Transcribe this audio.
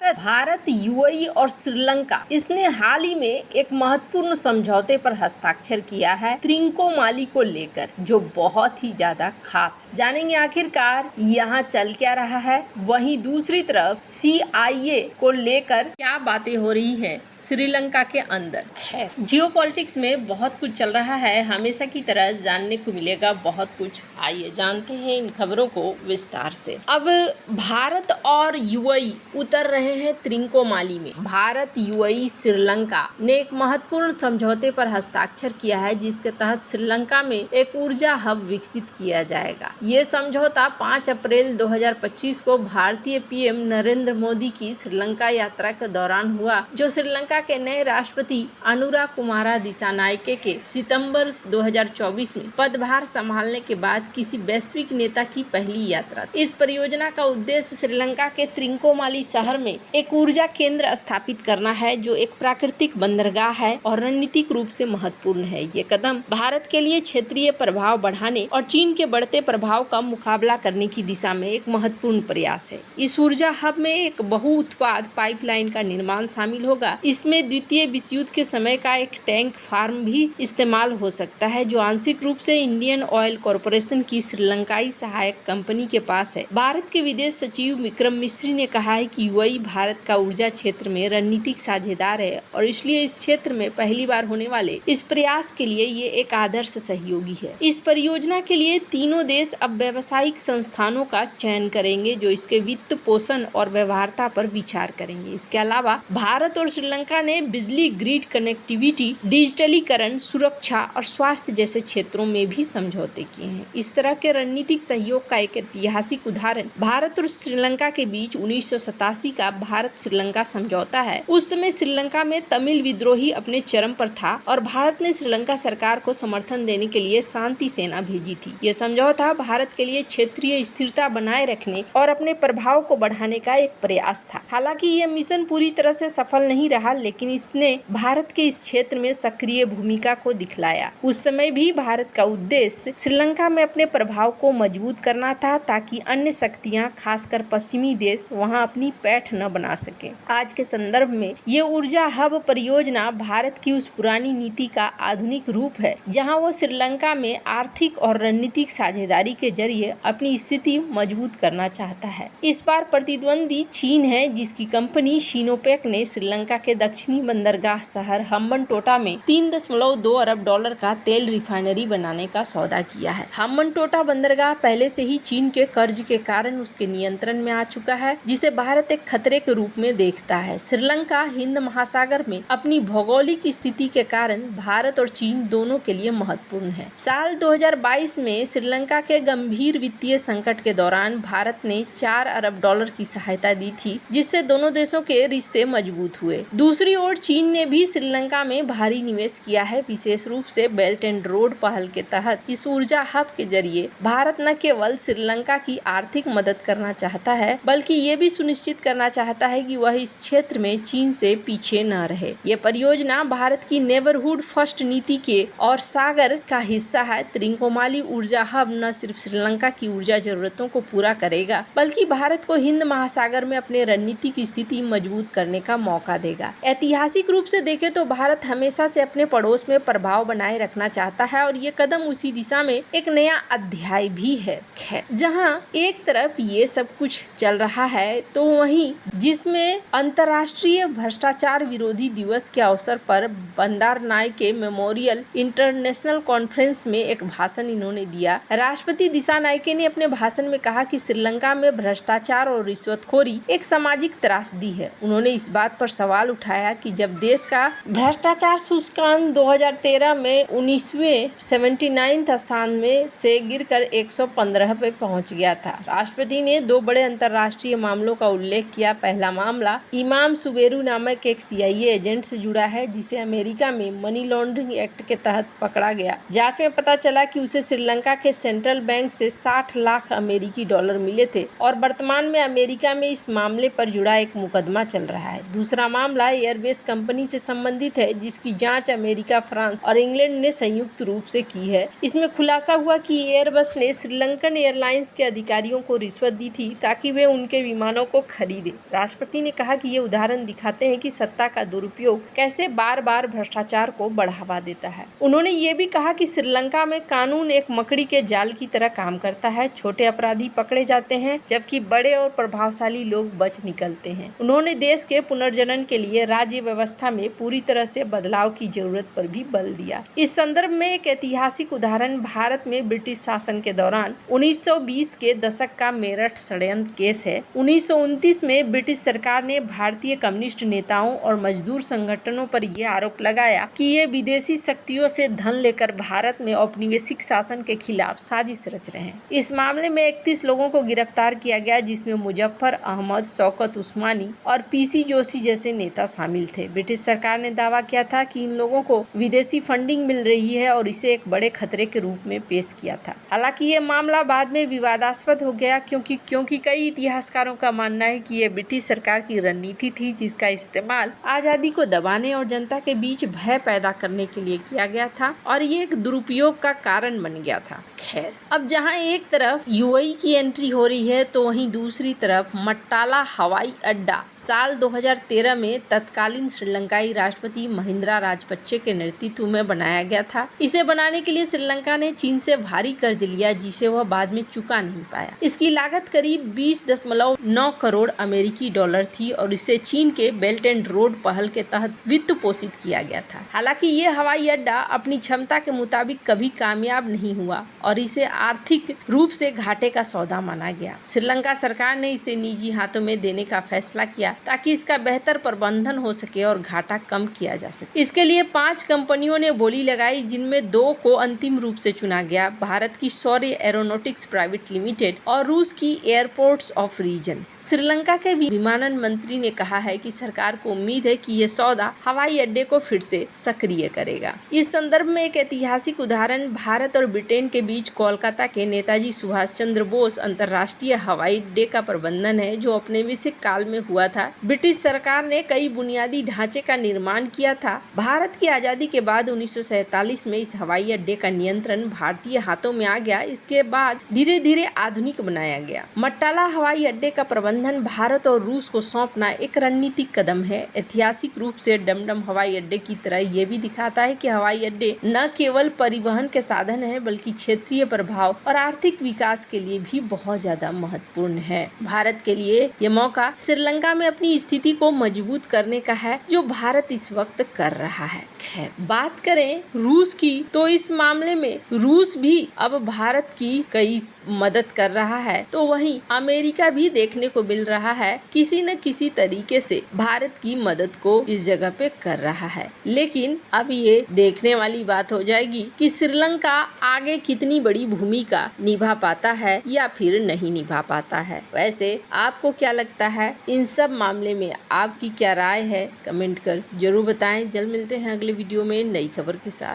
Bharat, UAE और श्रीलंका इसने हाल ही में एक महत्वपूर्ण समझौते पर हस्ताक्षर किया है त्रिंकोमाली को लेकर, जो बहुत ही ज्यादा खास है। जानेंगे आखिरकार यहाँ चल क्या रहा है। वहीं दूसरी तरफ सीआईए को लेकर क्या बातें हो रही हैं श्रीलंका के अंदर। खैर, जियोपॉलिटिक्स में बहुत कुछ चल रहा है, हमेशा की तरह जानने को मिलेगा बहुत कुछ। आइए जानते हैं इन खबरों को विस्तार से। अब भारत और यूएई उतर रहे हैं त्रिंकोमाली में। भारत, यूएई, श्रीलंका ने एक महत्वपूर्ण समझौते पर हस्ताक्षर किया है, जिसके तहत श्रीलंका में एक ऊर्जा हब विकसित किया जाएगा। ये समझौता 5 अप्रैल 2025 को भारतीय पीएम नरेंद्र मोदी की श्रीलंका यात्रा के दौरान हुआ, जो श्रीलंका के नए राष्ट्रपति अनुरा कुमारा दिसानायके के सितंबर 2024 में पदभार संभालने के बाद किसी वैश्विक नेता की पहली यात्रा। इस परियोजना का उद्देश्य श्रीलंका के त्रिंकोमाली शहर में एक ऊर्जा केंद्र स्थापित करना है, जो एक प्राकृतिक बंदरगाह है और रणनीतिक रूप से महत्वपूर्ण है। ये कदम भारत के लिए क्षेत्रीय प्रभाव बढ़ाने और चीन के बढ़ते प्रभाव का मुकाबला करने की दिशा में एक महत्वपूर्ण प्रयास है। इस ऊर्जा हब में एक बहु-उत्पाद पाइपलाइन का निर्माण शामिल होगा। इसमें द्वितीय विश्व युद्ध के समय का एक टैंक फार्म भी इस्तेमाल हो सकता है, जो आंशिक रूप से इंडियन ऑयल कॉरपोरेशन की श्रीलंकाई सहायक कंपनी के पास है। भारत के विदेश सचिव विक्रम मिस्री ने कहा है कि यूएई भारत का ऊर्जा क्षेत्र में रणनीतिक साझेदार है और इसलिए इस क्षेत्र में पहली बार होने वाले इस प्रयास के लिए ये एक आदर्श सहयोगी है। इस परियोजना के लिए तीनों देश अब व्यावसायिक संस्थानों का चयन करेंगे, जो इसके वित्त पोषण और व्यवहार्यता पर विचार करेंगे। इसके अलावा भारत और श्रीलंका ने बिजली ग्रिड कनेक्टिविटी, डिजिटलीकरण, सुरक्षा और स्वास्थ्य जैसे क्षेत्रों में भी समझौते किए हैं। इस तरह के रणनीतिक सहयोग का एक ऐतिहासिक उदाहरण भारत और श्रीलंका के बीच 1987 का भारत श्रीलंका समझौता है। उस समय श्रीलंका में तमिल विद्रोही अपने चरम पर था और भारत ने श्रीलंका सरकार को समर्थन देने के लिए शांति सेना भेजी थी। यह समझौता भारत के लिए क्षेत्रीय स्थिरता बनाए रखने और अपने प्रभाव को बढ़ाने का एक प्रयास था। हालांकि यह मिशन पूरी तरह से सफल नहीं रहा, लेकिन इसने भारत के इस क्षेत्र में सक्रिय भूमिका को दिखलाया। उस समय भी भारत का उद्देश्य श्रीलंका में अपने प्रभाव को मजबूत करना था, ताकि अन्य शक्तियां, खासकर पश्चिमी देश, वहां अपनी पैठ न बना सके। आज के संदर्भ में ये ऊर्जा हब परियोजना भारत की उस पुरानी नीति का आधुनिक रूप है, जहां वो श्रीलंका में आर्थिक और रणनीतिक साझेदारी के जरिए अपनी स्थिति मजबूत करना चाहता है। इस बार प्रतिद्वंदी चीन है, जिसकी कंपनी सिनोपेक ने श्रीलंका के दक्षिणी बंदरगाह शहर हम्बनटोटा में $3.2 अरब का तेल रिफाइनरी बनाने का सौदा किया है। हम्बनटोटा बंदरगाह पहले से ही चीन के कर्ज के कारण उसके नियंत्रण में आ चुका है, जिसे भारत एक खतरे के रूप में देखता है। श्रीलंका हिंद महासागर में अपनी भौगोलिक स्थिति के कारण भारत और चीन दोनों के लिए महत्वपूर्ण है। साल 2022 में श्रीलंका के गंभीर वित्तीय संकट के दौरान भारत ने $4 अरब की सहायता दी थी, जिससे दोनों देशों के रिश्ते मजबूत हुए। दूसरी ओर चीन ने भी श्रीलंका में भारी निवेश किया है, विशेष रूप से बेल्ट एंड रोड पहल के तहत। इस ऊर्जा हब के जरिए भारत न केवल श्रीलंका की आर्थिक मदद करना चाहता है, बल्कि ये भी सुनिश्चित करना चाहता है कि वह इस क्षेत्र में चीन से पीछे न रहे। ये परियोजना भारत की नेबरहुड फर्स्ट नीति के और सागर का हिस्सा है। त्रिंकोमाली ऊर्जा हब न सिर्फ श्रीलंका की ऊर्जा जरूरतों को पूरा करेगा, बल्कि भारत को हिंद महासागर में अपने रणनीतिक स्थिति मजबूत करने का मौका देगा। ऐतिहासिक रूप से देखें तो भारत हमेशा से अपने पड़ोस में प्रभाव बनाए रखना चाहता है और ये कदम उसी दिशा में एक नया अध्याय भी है। खैर, जहां एक तरफ ये सब कुछ चल रहा है, तो वहीं जिसमें अंतर्राष्ट्रीय भ्रष्टाचार विरोधी दिवस के अवसर पर बंदारनायके मेमोरियल इंटरनेशनल कॉन्फ्रेंस में एक भाषण इन्होंने दिया। राष्ट्रपति दिसानायके ने अपने भाषण में कहा कि श्रीलंका में भ्रष्टाचार और रिश्वतखोरी एक सामाजिक त्रासदी है। उन्होंने इस बात पर सवाल उठाया कि जब देश का भ्रष्टाचार सूचकांक 2013 में 79वें स्थान में से गिरकर 115 पे पहुंच गया था। राष्ट्रपति ने 2 बड़े अंतर्राष्ट्रीय मामलों का उल्लेख किया। पहला मामला इमाम सुबेरू नामक एक सीआईए एजेंट से जुड़ा है, जिसे अमेरिका में मनी लॉन्ड्रिंग एक्ट के तहत पकड़ा गया। जांच में पता चला कि उसे श्रीलंका के सेंट्रल बैंक से 60 लाख अमेरिकी डॉलर मिले थे और वर्तमान में अमेरिका में इस मामले पर जुड़ा एक मुकदमा चल रहा है। दूसरा मामला एयरबेस कंपनी से संबंधित है, जिसकी जांच अमेरिका, फ्रांस और इंग्लैंड ने संयुक्त रूप से की है। इसमें खुलासा हुआ कि एयरबस ने श्रीलंकन एयरलाइंस के अधिकारियों को रिश्वत दी थी, ताकि वे उनके विमानों को खरीदे। राष्ट्रपति ने कहा कि ये उदाहरण दिखाते हैं कि सत्ता का दुरुपयोग कैसे बार बार भ्रष्टाचार को बढ़ावा देता है। उन्होंने ये भी कहा कि श्रीलंका में कानून एक मकड़ी के जाल की तरह काम करता है। छोटे अपराधी पकड़े जाते हैं जबकि बड़े और प्रभावशाली लोग बच निकलते हैं। उन्होंने देश के पुनर्जनन के लिए राज्य व्यवस्था में पूरी तरह से बदलाव की जरूरत पर भी बल दिया। इस संदर्भ में एक ऐतिहासिक उदाहरण भारत में ब्रिटिश शासन के दौरान 1920 के दशक का मेरठ षड्यंत्र केस है। 1929 में ब्रिटिश सरकार ने भारतीय कम्युनिस्ट नेताओं और मजदूर संगठनों पर यह आरोप लगाया कि ये विदेशी शक्तियों से धन लेकर भारत में औपनिवेशिक शासन के खिलाफ साजिश रच रहे हैं। इस मामले में 31 लोगों को गिरफ्तार किया गया, जिसमें मुजफ्फर अहमद, शौकत उस्मानी और पीसी जोशी जैसे नेता शामिल थे। ब्रिटिश सरकार ने दावा किया था कि इन लोगों को विदेशी फंडिंग मिल रही है और इसे एक बड़े खतरे के रूप में पेश किया था। हालांकि ये मामला बाद में विवादास्पद हो गया क्योंकि कई इतिहासकारों का मानना है कि ये ब्रिटिश सरकार की रणनीति थी, जिसका इस्तेमाल आजादी को दबाने और जनता के बीच भय पैदा करने के लिए किया गया था और ये एक दुरुपयोग का कारण बन गया था। खैर, अब जहां एक तरफ यूएई की एंट्री हो रही है तो वहीं दूसरी तरफ मट्टाला हवाई अड्डा साल 2013 में तत्कालीन श्रीलंकाई राष्ट्रपति महिंद्रा राजपक्षे के नेतृत्व में बनाया गया था। इसे बनाने के लिए श्रीलंका ने चीन से भारी कर्ज लिया, जिसे वह बाद में चुका नहीं पाया। इसकी लागत करीब 20.9 करोड़ अमेरिकी डॉलर थी और इसे चीन के बेल्ट एंड रोड पहल के तहत वित्त पोषित किया गया था। हालांकि ये हवाई अड्डा अपनी क्षमता के मुताबिक कभी कामयाब नहीं हुआ और इसे आर्थिक रूप से घाटे का सौदा माना गया। श्रीलंका सरकार ने इसे निजी हाथों में देने का फैसला किया ताकि इसका बेहतर प्रबंधन हो सके और घाटा कम किया जा सके। इसके लिए 5 कंपनियों ने बोली लगाई, जिनमें 2 को अंतिम रूप से चुना गया, भारत की शौर्य एरोनॉटिक्स प्राइवेट लिमिटेड और रूस की एयरपोर्ट्स ऑफ रीजन। श्रीलंका के विमानन मंत्री ने कहा है कि सरकार को उम्मीद है कि यह सौदा हवाई अड्डे को फिर से सक्रिय करेगा। इस संदर्भ में एक ऐतिहासिक उदाहरण भारत और ब्रिटेन के बीच कोलकाता के नेताजी सुभाष चंद्र बोस अंतर्राष्ट्रीय हवाई अड्डे का प्रबंधन है, जो औपनिवेशिक काल में हुआ था। ब्रिटिश सरकार ने कई बुनियादी ढांचे का निर्माण किया था। भारत की आजादी के बाद 1947 में इस हवाई अड्डे का नियंत्रण भारतीय हाथों में आ गया। इसके बाद धीरे धीरे आधुनिक बनाया गया। मट्टाला हवाई अड्डे का प्रबंधन भारत और रूस को सौंपना एक रणनीतिक कदम है। ऐतिहासिक रूप से डमडम हवाई अड्डे की तरह ये भी दिखाता है कि हवाई अड्डे न केवल परिवहन के साधन है, बल्कि क्षेत्रीय प्रभाव और आर्थिक विकास के लिए भी बहुत ज्यादा महत्वपूर्ण है। भारत के लिए ये मौका श्रीलंका में अपनी स्थिति को मजबूत करने का है, जो भारत इस वक्त कर रहा है। खैर, बात करें रूस की, तो इस मामले में रूस भी अब भारत की कई मदद कर रहा है, तो वहीं अमेरिका भी देखने को मिल रहा है किसी न किसी तरीके से भारत की मदद को इस जगह पे कर रहा है। लेकिन अब ये देखने वाली बात हो जाएगी कि श्रीलंका आगे कितनी बड़ी भूमिका निभा पाता है या फिर नहीं निभा पाता है। वैसे आपको क्या लगता है, इन सब मामले में आपकी क्या राय है, कमेंट कर जरूर बताएं। जल्द मिलते हैं अगले वीडियो में नई खबर के साथ।